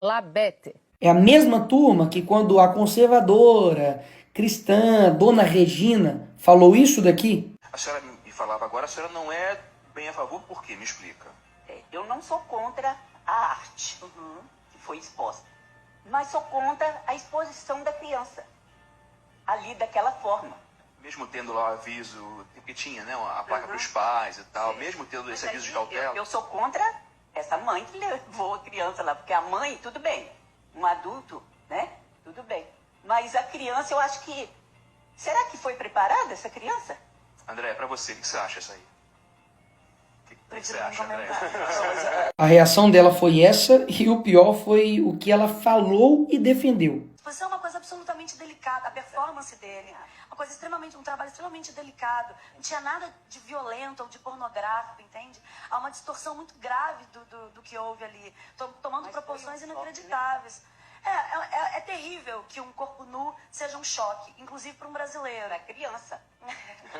Labete. É a mesma turma que quando a conservadora, cristã, Dona Regina, falou isso daqui. A senhora me falava agora, a senhora não é bem a favor, por quê? Me explica. Eu não sou contra a arte que foi exposta, mas sou contra a exposição da criança ali daquela forma. Mesmo tendo lá o aviso, porque tinha, né, a placa para os pais e tal, mesmo tendo esse aviso de cautela. Eu sou contra essa mãe que levou a criança lá, porque a mãe, tudo bem, um adulto, né, tudo bem. Mas a criança, eu acho que... Será que foi preparada essa criança? André, para você, o que você acha isso aí? O que você acha, André? A reação dela foi essa e o pior foi o que ela falou e defendeu. Isso é uma coisa absolutamente delicada, a performance dele. Uma coisa extremamente, um trabalho extremamente delicado. Não tinha nada de violento ou de pornográfico, entende? Há uma distorção muito grave do que houve ali, tomando proporções inacreditáveis. É terrível que um corpo nu seja um choque, inclusive para um brasileiro. É criança.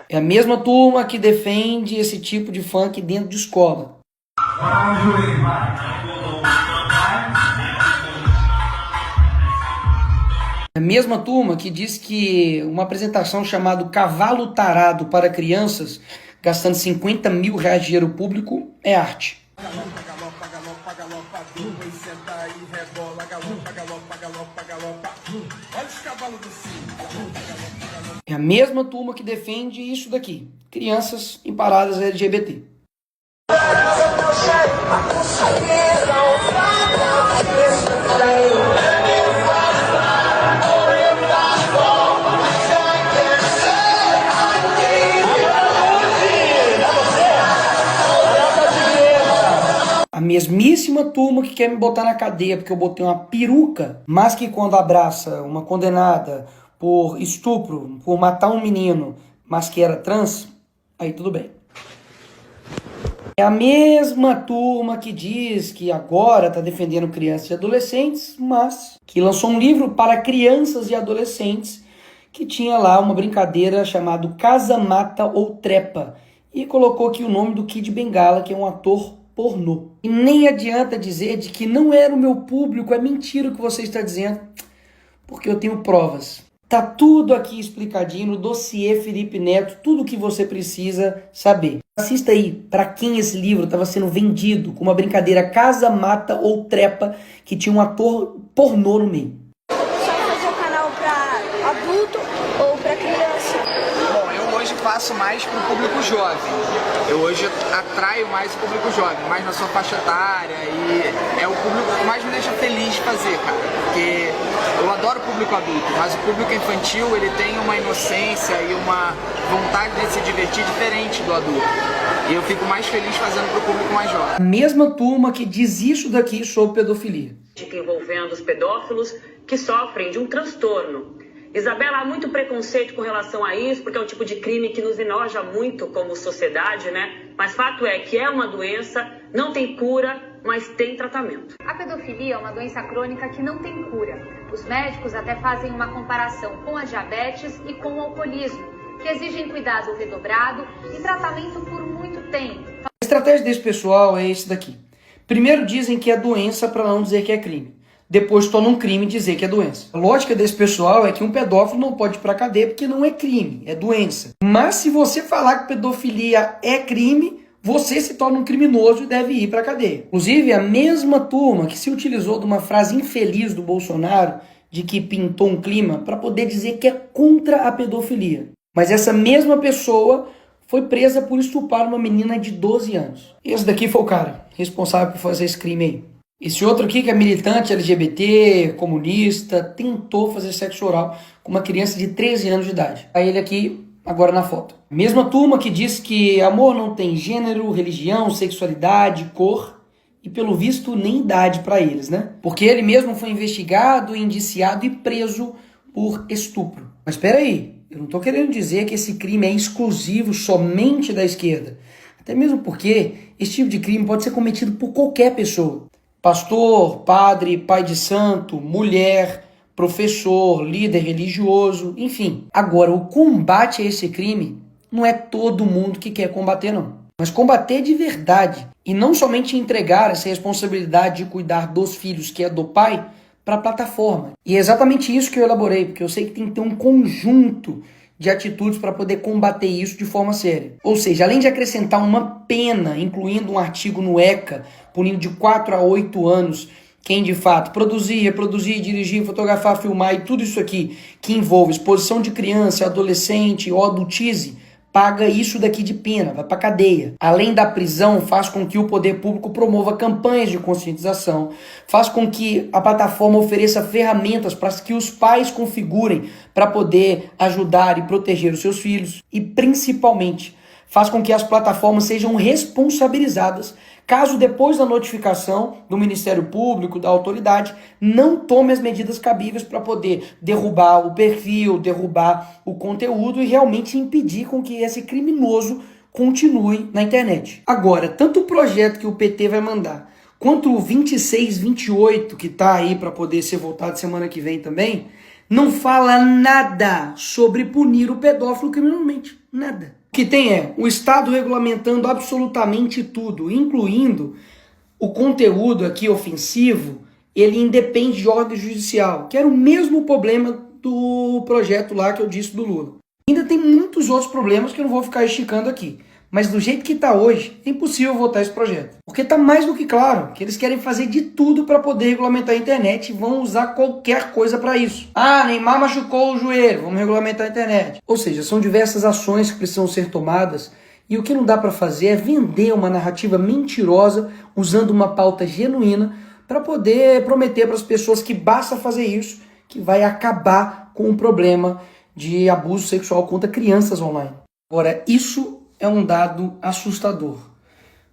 É a mesma turma que defende esse tipo de funk dentro de escola. É a mesma turma que diz que uma apresentação chamada Cavalo Tarado para crianças, gastando 50 mil reais de dinheiro público, é arte. É a mesma turma que defende isso daqui, crianças em paradas LGBT. A mesmíssima turma que quer me botar na cadeia porque eu botei uma peruca, mas que quando abraça uma condenada por estupro, por matar um menino, mas que era trans, aí tudo bem. É a mesma turma que diz que agora está defendendo crianças e adolescentes, mas que lançou um livro para crianças e adolescentes que tinha lá uma brincadeira chamada Casa, Mata ou Trepa e colocou aqui o nome do Kid Bengala, que é um ator pornô. E nem adianta dizer de que não era o meu público, é mentira o que você está dizendo, porque eu tenho provas. Tá tudo aqui explicadinho no dossiê Felipe Neto, tudo o que você precisa saber. Assista aí para quem esse livro estava sendo vendido com uma brincadeira Casa, Mata ou Trepa que tinha um ator pornô no meio. Só fazer o canal para adulto ou para criança? Bom, eu hoje faço mais para o público jovem. Eu hoje atraio mais o público jovem, mais na sua faixa etária, e é o público que mais me deixa feliz de fazer, cara. Porque eu adoro o público adulto, mas o público infantil, ele tem uma inocência e uma vontade de se divertir diferente do adulto. E eu fico mais feliz fazendo para o público mais jovem. A mesma turma que diz isso daqui sobre pedofilia. Envolvendo os pedófilos que sofrem de um transtorno. Isabela, há muito preconceito com relação a isso, porque é um tipo de crime que nos enoja muito como sociedade, né? Mas fato é que é uma doença, não tem cura, mas tem tratamento. A pedofilia é uma doença crônica que não tem cura. Os médicos até fazem uma comparação com a diabetes e com o alcoolismo, que exigem cuidado redobrado e tratamento por muito tempo. A estratégia desse pessoal é esse daqui. Primeiro dizem que é doença para não dizer que é crime. Depois tornam um crime dizer que é doença. A lógica desse pessoal é que um pedófilo não pode ir para cadeia porque não é crime, é doença. Mas se você falar que pedofilia é crime, você se torna um criminoso e deve ir para cadeia. Inclusive, a mesma turma que se utilizou de uma frase infeliz do Bolsonaro, de que pintou um clima, para poder dizer que é contra a pedofilia. Mas essa mesma pessoa foi presa por estuprar uma menina de 12 anos. Esse daqui foi o cara responsável por fazer esse crime aí. Esse outro aqui, que é militante LGBT, comunista, tentou fazer sexo oral com uma criança de 13 anos de idade. Aí ele aqui, agora na foto. Mesma turma que diz que amor não tem gênero, religião, sexualidade, cor e, pelo visto, nem idade para eles, né? Porque ele mesmo foi investigado, indiciado e preso por estupro. Mas espera aí, eu não estou querendo dizer que esse crime é exclusivo somente da esquerda. Até mesmo porque esse tipo de crime pode ser cometido por qualquer pessoa. Pastor, padre, pai de santo, mulher, professor, líder religioso, enfim. Agora, o combate a esse crime não é todo mundo que quer combater, não. mas combater de verdade e não somente entregar essa responsabilidade de cuidar dos filhos, que é do pai, para a plataforma. E é exatamente isso que eu elaborei, porque eu sei que tem que ter um conjunto de atitudes para poder combater isso de forma séria. Ou seja, além de acrescentar uma pena, incluindo um artigo no ECA, punindo de 4 a 8 anos quem de fato produzir, dirigir, fotografar, filmar e tudo isso aqui que envolve exposição de criança, adolescente ou adultize, paga isso daqui de pena, vai para cadeia. Além da prisão, faz com que o poder público promova campanhas de conscientização, faz com que a plataforma ofereça ferramentas para que os pais configurem para poder ajudar e proteger os seus filhos e, principalmente, faz com que as plataformas sejam responsabilizadas caso depois da notificação do Ministério Público, da autoridade, não tome as medidas cabíveis para poder derrubar o perfil, derrubar o conteúdo e realmente impedir com que esse criminoso continue na internet. Agora, tanto o projeto que o PT vai mandar, quanto o 2628, que está aí para poder ser votado semana que vem também, não fala nada sobre punir o pedófilo criminalmente. Nada. O que tem é o Estado regulamentando absolutamente tudo, incluindo o conteúdo aqui ofensivo, ele independe de ordem judicial, que era o mesmo problema do projeto lá que eu disse do Lula. Ainda tem muitos outros problemas que eu não vou ficar esticando aqui. Mas do jeito que está hoje, é impossível votar esse projeto. Porque está mais do que claro que eles querem fazer de tudo para poder regulamentar a internet e vão usar qualquer coisa para isso. Ah, Neymar machucou o joelho, vamos regulamentar a internet. Ou seja, são diversas ações que precisam ser tomadas e o que não dá para fazer é vender uma narrativa mentirosa usando uma pauta genuína para poder prometer para as pessoas que basta fazer isso, que vai acabar com o problema de abuso sexual contra crianças online. Agora, isso é um dado assustador.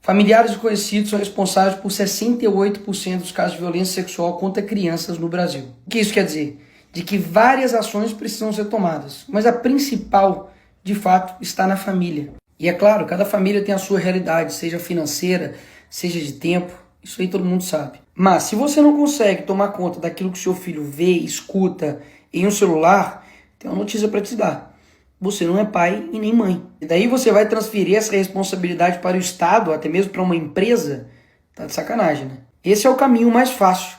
Familiares e conhecidos são responsáveis por 68% dos casos de violência sexual contra crianças no Brasil. O que isso quer dizer? De que várias ações precisam ser tomadas, mas a principal, de fato, está na família. E é claro, cada família tem a sua realidade, seja financeira, seja de tempo, isso aí todo mundo sabe. Mas se você não consegue tomar conta daquilo que o seu filho vê, escuta em um celular, tem uma notícia para te dar. Você não é pai e nem mãe. E daí você vai transferir essa responsabilidade para o Estado, até mesmo para uma empresa? Tá de sacanagem, né? Esse é o caminho mais fácil,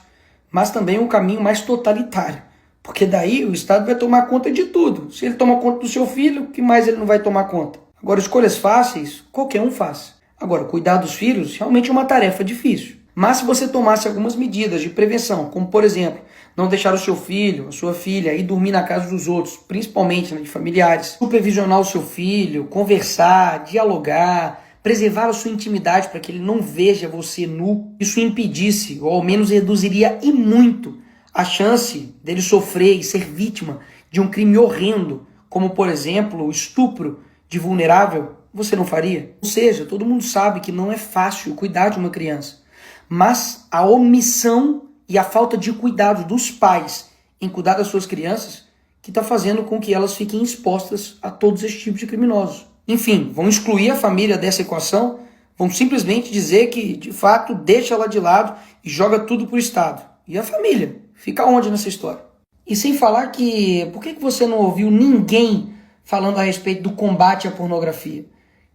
mas também o caminho mais totalitário. Porque daí o Estado vai tomar conta de tudo. Se ele toma conta do seu filho, o que mais ele não vai tomar conta? Agora, escolhas fáceis, qualquer um faz. Agora, cuidar dos filhos realmente é uma tarefa difícil. Mas se você tomasse algumas medidas de prevenção, como por exemplo, não deixar o seu filho, a sua filha ir dormir na casa dos outros, principalmente de familiares, supervisionar o seu filho, conversar, dialogar, preservar a sua intimidade para que ele não veja você nu, isso impedisse, ou ao menos reduziria e muito, a chance dele sofrer e ser vítima de um crime horrendo, como por exemplo o estupro de vulnerável, você não faria? Ou seja, todo mundo sabe que não é fácil cuidar de uma criança. Mas a omissão e a falta de cuidado dos pais em cuidar das suas crianças que está fazendo com que elas fiquem expostas a todos esses tipos de criminosos. Enfim, vão excluir a família dessa equação, vão simplesmente dizer que, de fato, deixa ela de lado e joga tudo para o Estado. E a família? Fica onde nessa história? E sem falar que, por que você não ouviu ninguém falando a respeito do combate à pornografia,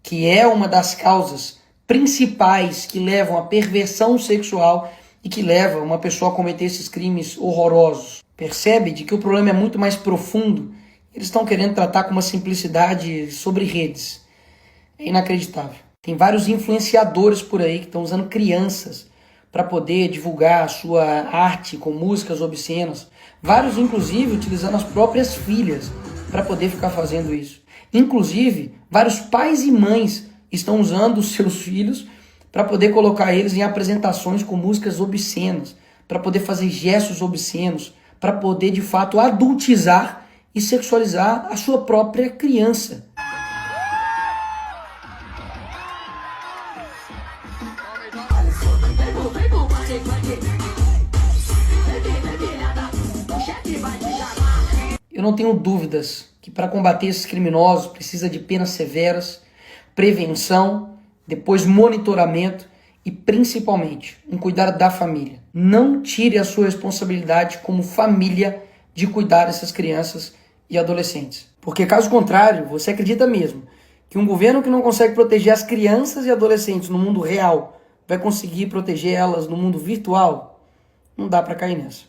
que é uma das causas principais que levam à perversão sexual e que levam uma pessoa a cometer esses crimes horrorosos. Percebe de que o problema é muito mais profundo. Eles estão querendo tratar com uma simplicidade sobre redes. É inacreditável. Tem vários influenciadores por aí que estão usando crianças para poder divulgar a sua arte com músicas obscenas. Vários, inclusive, utilizando as próprias filhas para poder ficar fazendo isso. Inclusive, vários pais e mães estão usando os seus filhos para poder colocar eles em apresentações com músicas obscenas, para poder fazer gestos obscenos, para poder, de fato, adultizar e sexualizar a sua própria criança. Eu não tenho dúvidas que para combater esses criminosos precisa de penas severas, prevenção, depois monitoramento e principalmente um cuidado da família. Não tire a sua responsabilidade como família de cuidar dessas crianças e adolescentes. Porque caso contrário, você acredita mesmo Que um governo que não consegue proteger as crianças e adolescentes no mundo real vai conseguir proteger elas no mundo virtual? Não dá para cair nessa.